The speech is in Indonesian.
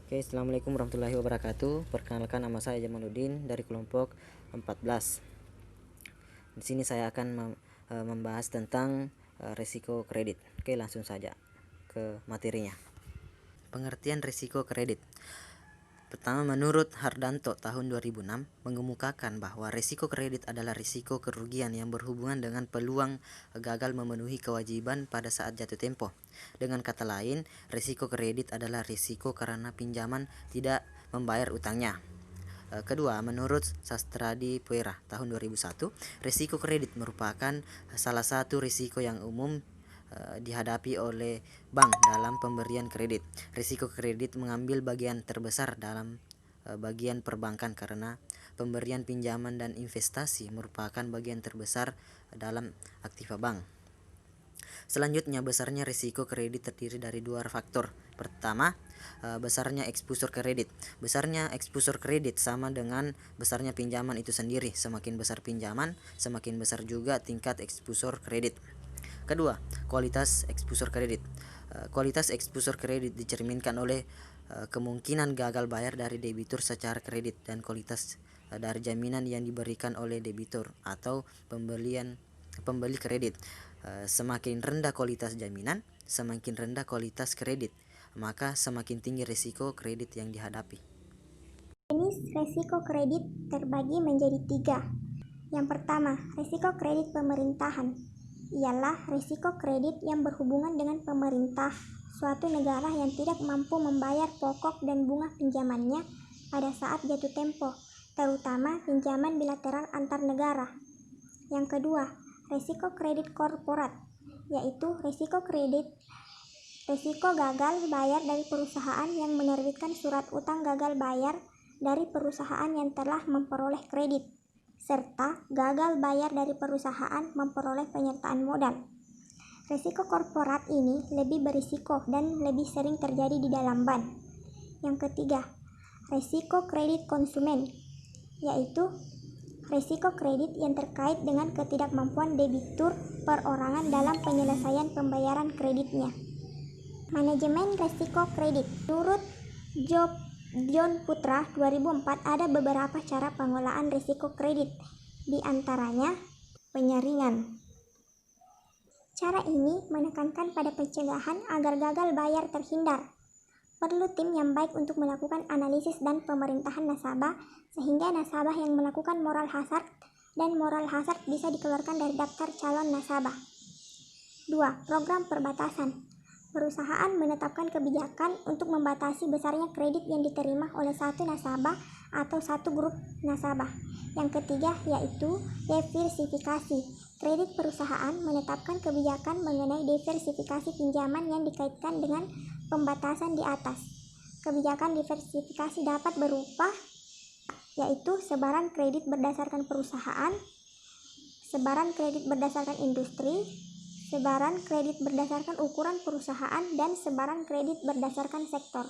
Oke, Assalamualaikum warahmatullahi wabarakatuh. Perkenalkan, nama saya Jamaluddin dari kelompok 14. Di sini saya akan membahas tentang risiko kredit. Oke, langsung saja ke materinya. Pengertian risiko kredit. Pertama, menurut Hardanto tahun 2006 mengemukakan bahwa risiko kredit adalah risiko kerugian yang berhubungan dengan peluang gagal memenuhi kewajiban pada saat jatuh tempo. Dengan kata lain, risiko kredit adalah risiko karena pinjaman tidak membayar utangnya. Kedua, menurut Sastradi Puera tahun 2001, risiko kredit merupakan salah satu risiko yang umum dihadapi oleh bank dalam pemberian kredit. Risiko kredit mengambil bagian terbesar dalam bagian perbankan karena pemberian pinjaman dan investasi merupakan bagian terbesar dalam aktiva bank. Selanjutnya, besarnya risiko kredit terdiri dari dua faktor. Pertama, besarnya eksposur kredit. Besarnya eksposur kredit sama dengan besarnya pinjaman itu sendiri. Semakin besar pinjaman, semakin besar juga tingkat eksposur kredit. Kedua, kualitas eksposur kredit. Kualitas eksposur kredit dicerminkan oleh kemungkinan gagal bayar dari debitur secara kredit dan kualitas dari jaminan yang diberikan oleh debitur atau pembeli kredit. Semakin rendah kualitas jaminan, semakin rendah kualitas kredit, maka semakin tinggi risiko kredit yang dihadapi. Jenis risiko kredit terbagi menjadi 3. Yang pertama, risiko kredit pemerintahan. Ialah risiko kredit yang berhubungan dengan pemerintah suatu negara yang tidak mampu membayar pokok dan bunga pinjamannya pada saat jatuh tempo, terutama pinjaman bilateral antar negara. Yang kedua, risiko kredit korporat, yaitu risiko gagal bayar dari perusahaan yang menerbitkan surat utang gagal bayar dari perusahaan yang telah memperoleh kredit, serta gagal bayar dari perusahaan memperoleh penyertaan modal. Risiko korporat ini lebih berisiko dan lebih sering terjadi di dalam bank. Yang ketiga, risiko kredit konsumen, yaitu risiko kredit yang terkait dengan ketidakmampuan debitur perorangan dalam penyelesaian pembayaran kreditnya. Manajemen risiko kredit. Menurut John Putra 2004 ada beberapa cara pengelolaan risiko kredit, di antaranya penyaringan. Cara ini menekankan pada pencegahan agar gagal bayar terhindar. Perlu tim yang baik untuk melakukan analisis dan pemerintahan nasabah sehingga nasabah yang melakukan moral hazard dan moral hazard bisa dikeluarkan dari daftar calon nasabah. 2. Program perbatasan. Perusahaan menetapkan kebijakan untuk membatasi besarnya kredit yang diterima oleh satu nasabah atau satu grup nasabah. Yang ketiga yaitu diversifikasi. Kredit perusahaan menetapkan kebijakan mengenai diversifikasi pinjaman yang dikaitkan dengan pembatasan di atas. Kebijakan diversifikasi dapat berupa yaitu sebaran kredit berdasarkan perusahaan, sebaran kredit berdasarkan industri, sebaran kredit berdasarkan ukuran perusahaan, dan sebaran kredit berdasarkan sektor.